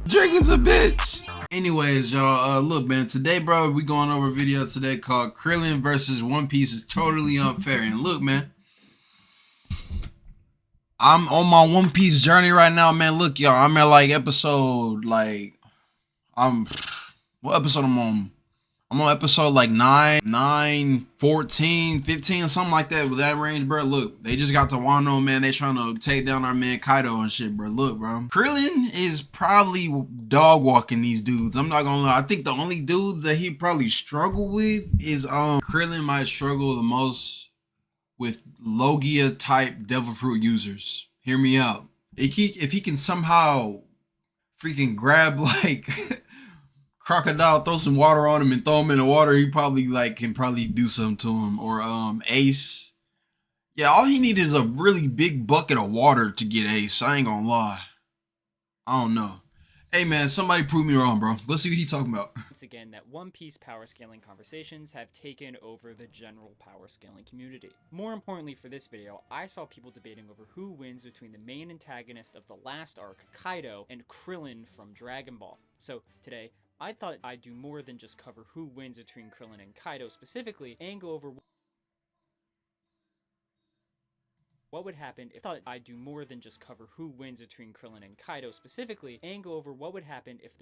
Dragon's a bitch. Anyways, y'all, look, man, today, bro, we going over a video today called Krillin versus One Piece is totally unfair. And look, man, I'm on my One Piece journey right now, man. Look, y'all, I'm at like episode, what episode I'm on? I'm on episode like 9, 14, 15, something like that, with that range, bro. Look, they just got to Wano, man. They trying to take down our man Kaido and shit, bro. Look, bro. Krillin is probably dog walking these dudes. I'm not gonna lie. I think the only dudes that he probably struggle with is Krillin might struggle the most with Logia type devil fruit users. Hear me out. If he can somehow freaking grab like Crocodile, throw some water on him and throw him in the water, he probably can do something to him. Or Ace. Yeah, all he needed is a really big bucket of water to get Ace. I ain't gonna lie. I don't know. Hey man, somebody prove me wrong, bro. Let's see what he talking about. Once again, that One Piece power scaling conversations have taken over the general power scaling community. More importantly for this video, I saw people debating over who wins between the main antagonist of the last arc, Kaido, and Krillin from Dragon Ball. So today, I thought I'd do more than just cover who wins between Krillin and Kaido specifically, and go over what would happen if the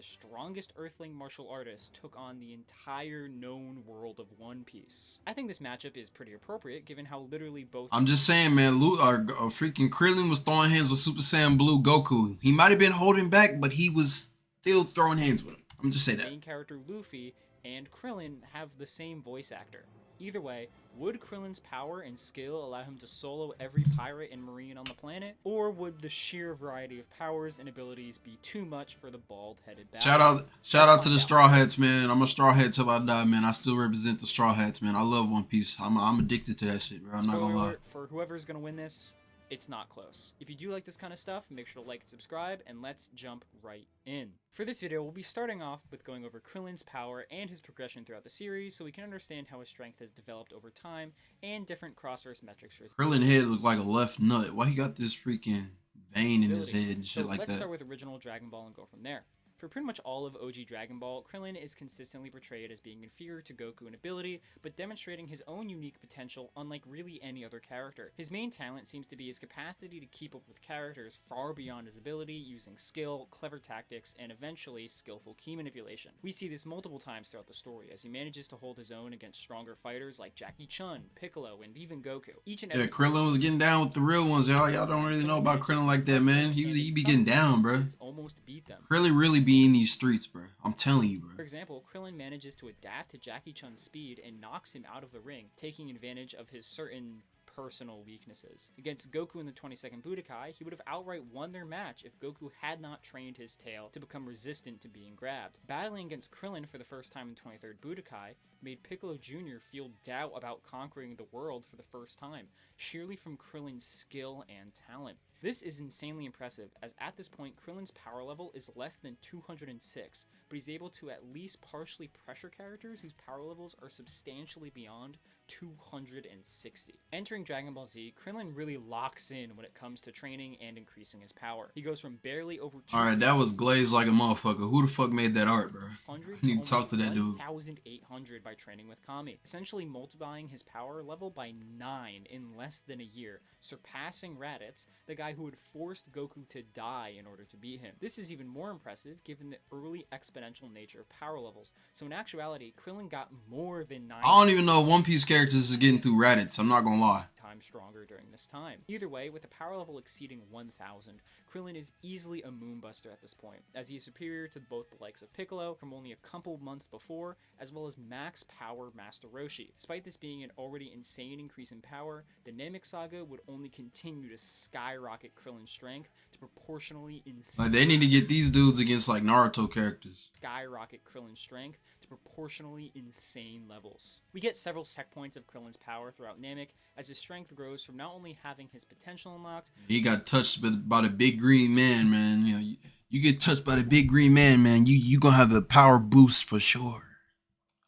strongest Earthling martial artist took on the entire known world of One Piece. I think this matchup is pretty appropriate given how literally both— I'm just saying, man, freaking Krillin was throwing hands with Super Saiyan Blue Goku. He might have been holding back, but he was still throwing hands with him. I'm just saying that. Main character Luffy and Krillin have the same voice actor. Either way, would Krillin's power and skill allow him to solo every pirate and marine on the planet? Or would the sheer variety of powers and abilities be too much for the bald-headed battle? Shout out to the Straw Hats, man. I'm a Straw Hat till I die, man. I still represent the Straw Hats, man. I love One Piece. I'm addicted to that shit, bro. I'm not gonna lie. For whoever's gonna win this, it's not close. If you do like this kind of stuff, make sure to like and subscribe, and let's jump right in. For this video, we'll be starting off with going over Krillin's power and his progression throughout the series, so we can understand how his strength has developed over time, and different cross-verse metrics for his— Krillin head look like a left nut. Why he got this freaking vein in his head and shit like that? Let's start with original Dragon Ball and go from there. For pretty much all of OG Dragon Ball, Krillin is consistently portrayed as being inferior to Goku in ability, but demonstrating his own unique potential unlike really any other character. His main talent seems to be his capacity to keep up with characters far beyond his ability, using skill, clever tactics, and eventually skillful ki manipulation. We see this multiple times throughout the story, as he manages to hold his own against stronger fighters like Jackie Chun, Piccolo, and even Goku. Krillin was getting down with the real ones, y'all. Y'all don't really know about Krillin like that, man. He be getting down, bro. Almost beat them. Krillin really be in these streets, bro. I'm telling you, bro. For example, Krillin manages to adapt to Jackie Chun's speed and knocks him out of the ring, taking advantage of his certain personal weaknesses. Against Goku in the 22nd Budokai, he would have outright won their match if Goku had not trained his tail to become resistant to being grabbed. Battling against Krillin for the first time in 23rd Budokai made Piccolo Jr. feel doubt about conquering the world for the first time, sheerly from Krillin's skill and talent. This is insanely impressive, as at this point Krillin's power level is less than 206, but he's able to at least partially pressure characters whose power levels are substantially beyond 260. Entering Dragon Ball Z, Krillin really locks in when it comes to training and increasing his power. He goes from barely over— Alright, that was glazed like a motherfucker. Who the fuck made that art, bro? I need to talk to that dude. 1,800 by training with Kami, essentially multiplying his power level by 9 in less than a year, surpassing Raditz, the guy who had forced Goku to die in order to beat him. This is even more impressive given the early exponential nature of power levels, so in actuality, Krillin got more than 9— I don't even know if One Piece characters is getting through Raditz, I'm not gonna lie. Times stronger during this time. Either way, with a power level exceeding 1,000, Krillin is easily a moonbuster at this point, as he is superior to both the likes of Piccolo from only a couple months before, as well as max power Master Roshi. Despite this being an already insane increase in power, the Namek Saga would only continue to skyrocket Krillin's strength to proportionally insane— Like, they need to get these dudes against like Naruto characters. Skyrocket Krillin's strength to proportionally insane levels. We get several sec points of Krillin's power throughout Namek, as his strength grows from not only having his potential unlocked— He got touched by the big green man, man. You know, you get touched by the big green man, you gonna have a power boost for sure.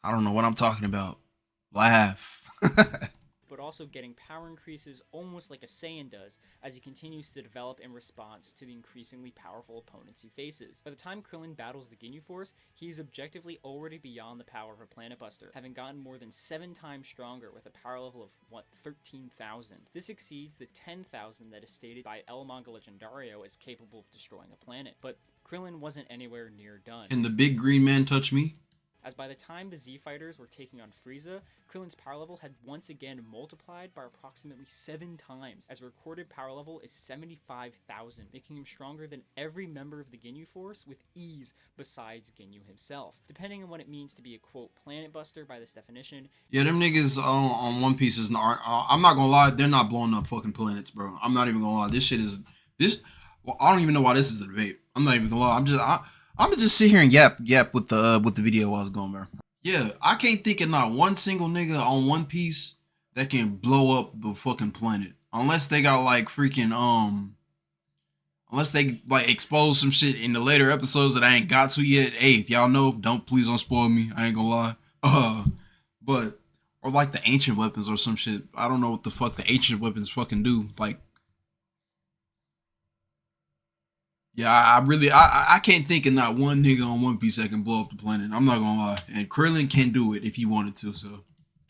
I don't know what I'm talking about. Laugh. but also getting power increases almost like a Saiyan does as he continues to develop in response to the increasingly powerful opponents he faces. By the time Krillin battles the Ginyu Force, he is objectively already beyond the power of a Planet Buster, having gotten more than 7 times stronger with a power level of, 13,000. This exceeds the 10,000 that is stated by El Manga Legendario as capable of destroying a planet. But Krillin wasn't anywhere near done. Can the big green man touch me? As by the time the Z Fighters were taking on Frieza, Krillin's power level had once again multiplied by approximately 7 times, as recorded power level is 75,000, making him stronger than every member of the Ginyu Force with ease besides Ginyu himself. Depending on what it means to be a quote planet buster by this definition. Yeah, them niggas on One Piece is not. I'm not gonna lie, they're not blowing up fucking planets, bro. I'm not even gonna lie. This shit is this. Well, I don't even know why this is the debate. I'm not even gonna lie. I'm gonna just sit here and yap with the video while it's going, bro. Yeah, I can't think of not one single nigga on One Piece that can blow up the fucking planet, unless they got like freaking unless they like expose some shit in the later episodes that I ain't got to yet. Hey, if y'all know, please don't spoil me. I ain't gonna lie. But or like the ancient weapons or some shit. I don't know what the fuck the ancient weapons fucking do. Like. Yeah, I can't think of not one nigga on One Piece that can blow up the planet. I'm not gonna lie. And Krillin can do it if he wanted to, so.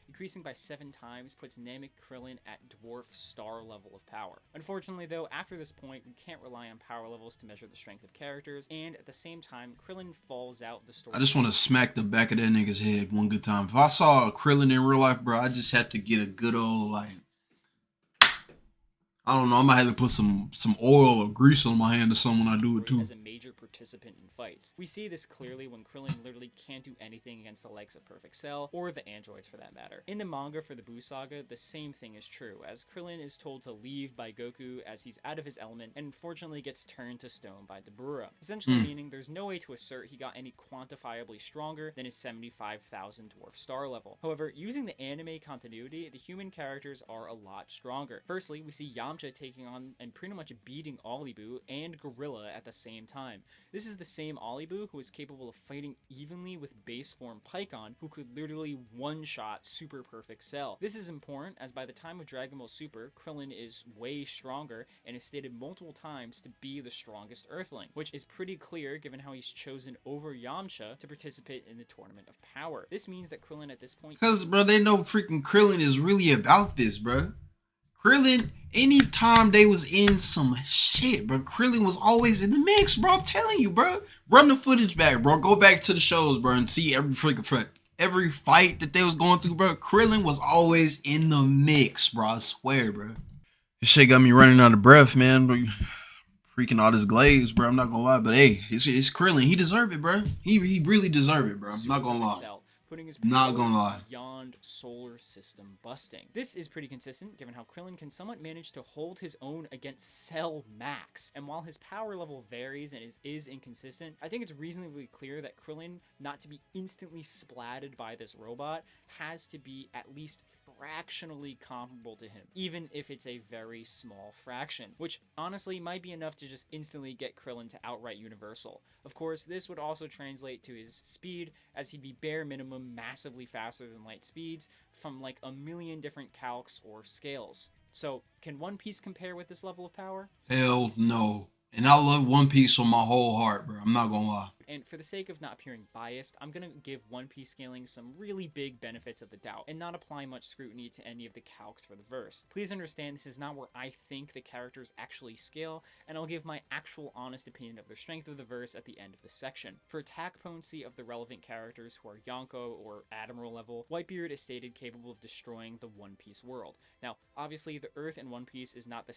Increasing by 7 times puts Namek Krillin at dwarf star level of power. Unfortunately though, after this point, we can't rely on power levels to measure the strength of characters, and at the same time, Krillin falls out the story. I just want to smack the back of that nigga's head one good time. If I saw Krillin in real life, bro, I just had to get a good old, like, I don't know, I might have to put some oil or grease on my hand or something when I do it too. As a major participant in fights. We see this clearly when Krillin literally can't do anything against the likes of Perfect Cell, or the androids for that matter. In the manga for the Buu Saga, the same thing is true, as Krillin is told to leave by Goku as he's out of his element, and unfortunately gets turned to stone by Dabura. Essentially meaning there's no way to assert he got any quantifiably stronger than his 75,000 dwarf star level. However, using the anime continuity, the human characters are a lot stronger. Firstly, we see Yamcha taking on and pretty much beating Olibu and Gorilla at the same time. This is the same Olibu who is capable of fighting evenly with base form Pikkon, who could literally one-shot Super Perfect Cell. This is important as by the time of Dragon Ball Super, Krillin is way stronger and is stated multiple times to be the strongest Earthling, which is pretty clear given how he's chosen over Yamcha to participate in the Tournament of Power. This means that Krillin at this point... Because, bro, they know freaking Krillin is really about this, bro. Krillin, anytime they was in some shit, bro, Krillin was always in the mix, bro. I'm telling you, bro. Run the footage back, bro. Go back to the shows, bro, and see every fight that they was going through, bro. Krillin was always in the mix, bro. I swear, bro. This shit got me running out of breath, man. Freaking all this glaze, bro. I'm not gonna lie, but hey, it's Krillin. He deserved it, bro. He really deserved it, bro. I'm not gonna lie. Putting his not gonna lie. Beyond solar system busting. This is pretty consistent given how Krillin can somewhat manage to hold his own against Cell Max. And while his power level varies and is inconsistent, I think it's reasonably clear that Krillin, not to be instantly splatted by this robot, has to be at least fractionally comparable to him, even if it's a very small fraction, which honestly might be enough to just instantly get Krillin to outright universal. Of course, this would also translate to his speed, as he'd be bare minimum massively faster than light speeds from like a million different calcs or scales. So, can One Piece compare with this level of power? Hell no. And I love One Piece with my whole heart, bro. I'm not gonna lie. And for the sake of not appearing biased, I'm going to give One Piece scaling some really big benefits of the doubt, and not apply much scrutiny to any of the calcs for the verse. Please understand this is not where I think the characters actually scale, and I'll give my actual honest opinion of the strength of the verse at the end of the section. For attack potency of the relevant characters who are Yonko or Admiral level, Whitebeard is stated capable of destroying the One Piece world. Now, obviously, the Earth in One Piece is not the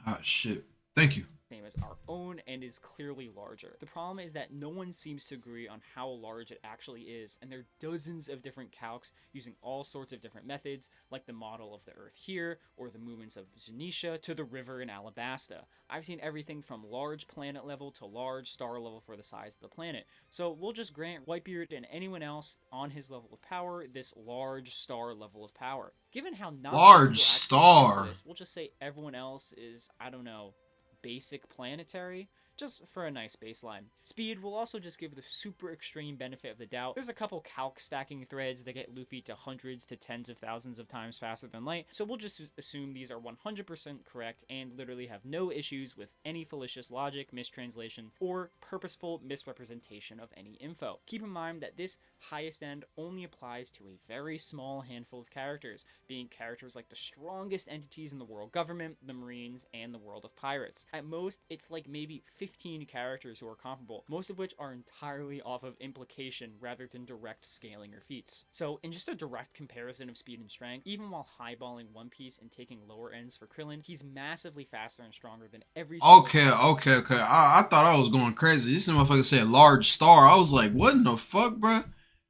Ah, shit. Thank you. Same as our own and is clearly larger. The problem is that no one seems to agree on how large it actually is, and there are dozens of different calcs using all sorts of different methods, like the model of the Earth here, or the movements of Zanisha, to the river in Alabasta. I've seen everything from large planet level to large star level for the size of the planet, so we'll just grant Whitebeard and anyone else on his level of power this large star level of power. Given how not large star, this, we'll just say everyone else is, I don't know, basic planetary. just for a nice baseline. Speed will also just give the super extreme benefit of the doubt. There's a couple calc stacking threads that get Luffy to hundreds to tens of thousands of times faster than light, so we'll just assume these are 100% correct and literally have no issues with any fallacious logic, mistranslation, or purposeful misrepresentation of any info. Keep in mind that this highest end only applies to a very small handful of characters, being characters like the strongest entities in the world government, the Marines, and the world of pirates. At most, it's like maybe 15 characters who are comparable, most of which are entirely off of implication rather than direct scaling or feats. So in just a direct comparison of speed and strength, even while highballing One Piece and taking lower ends for Krillin, he's massively faster and stronger than every single Okay. I thought I was going crazy. This motherfucker said large star. I was like, what in the fuck, bro?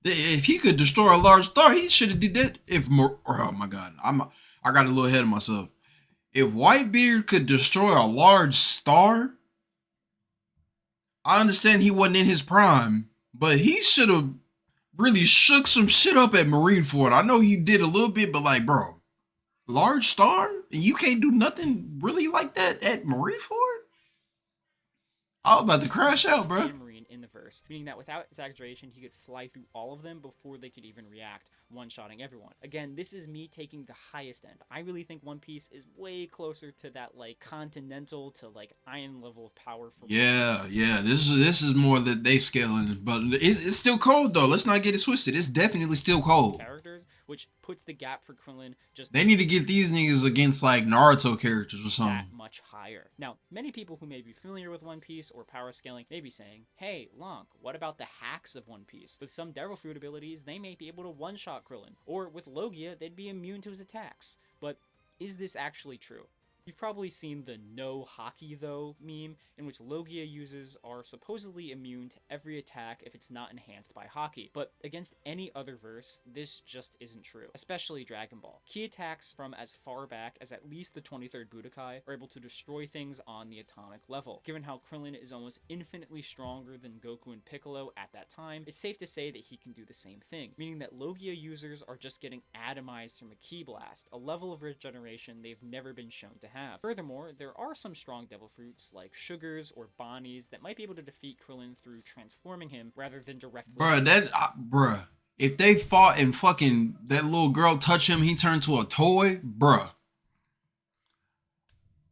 If he could destroy a large star, he should have did that. Oh my god, I got a little ahead of myself. If Whitebeard could destroy a large star, I understand he wasn't in his prime, but he should have really shook some shit up at Marineford. I know he did a little bit, but like, bro, large star, and you can't do nothing really like that at Marineford? I was about to crash out, bro. Marine in the verse, meaning that without exaggeration, he could fly through all of them before they could even react, one-shotting everyone. Again, this is me taking the highest end. I really think One Piece is way closer to that like continental to like iron level of power. Yeah. This is more that they scaling, but it's still cold though. Let's not get it twisted. It's definitely still cold. Characters, which puts the gap for Krillin just they need to get these niggas against like Naruto characters or something. that much higher. Now, many people who may be familiar with One Piece or power scaling may be saying, hey, Lonk, what about the hacks of One Piece? With some Devil Fruit abilities, they may be able to one-shot Krillin, or with Logia, they'd be immune to his attacks. But is this actually true? You've probably seen the no hockey though meme, in which Logia users are supposedly immune to every attack if it's not enhanced by hockey, but against any other verse, this just isn't true, especially Dragon Ball. Key attacks from as far back as at least the 23rd Budokai are able to destroy things on the atomic level. Given how Krillin is almost infinitely stronger than Goku and Piccolo at that time, it's safe to say that he can do the same thing, meaning that Logia users are just getting atomized from a Ki Blast, a level of regeneration they've never been shown to have. Furthermore, there are some strong devil fruits like Sugars or Bonnies that might be able to defeat Krillin through transforming him rather than directly. Bruh, if they fought and fucking that little girl touch him, he turned to a toy, bruh.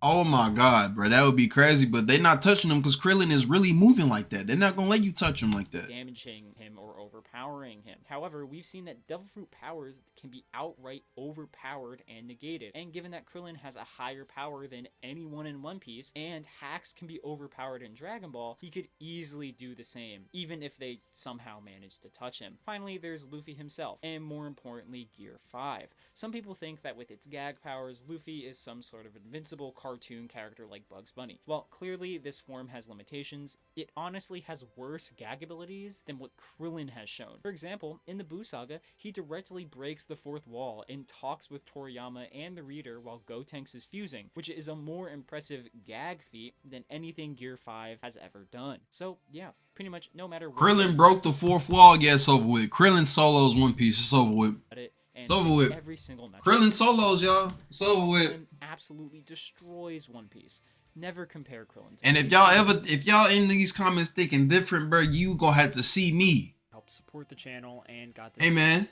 Oh my god, bro, that would be crazy. But they're not touching him because Krillin is really moving like that. They're not gonna let you touch him like that. Damaging him or overpowering him. However, we've seen that Devil Fruit powers can be outright overpowered and negated. And given that Krillin has a higher power than anyone in One Piece, and hacks can be overpowered in Dragon Ball, he could easily do the same, even if they somehow managed to touch him. Finally, there's Luffy himself, and more importantly, Gear 5. Some people think that with its gag powers, Luffy is some sort of invincible cartoon character like Bugs Bunny. While clearly this form has limitations, it honestly has worse gag abilities than what Krillin has shown. For example, in the Buu Saga, he directly breaks the fourth wall and talks with Toriyama and the reader while Gotenks is fusing, which is a more impressive gag feat than anything Gear 5 has ever done. So yeah, pretty much no matter what. Krillin broke the fourth wall, yeah, it's over with. Krillin solos One Piece, it's over with. And it's over with. Every single metric, Krillin solos, y'all. It's over with. Krillin absolutely destroys One Piece. Never compare Krillin to And if y'all in these comments thinking different, bro, you gonna have to see me. help support the channel and got to Hey man,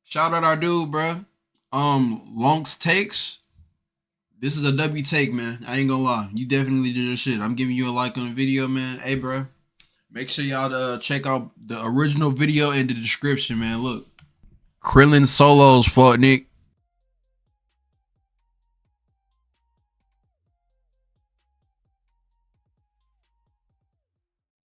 shout out our dude, bro. Lonk's takes. This is a W take, man. I ain't gonna lie. You definitely did your shit. I'm giving you a like on the video, man. Hey, bro. Make sure y'all check out the original video in the description, man. Look. Krillin solos, fuck Nick.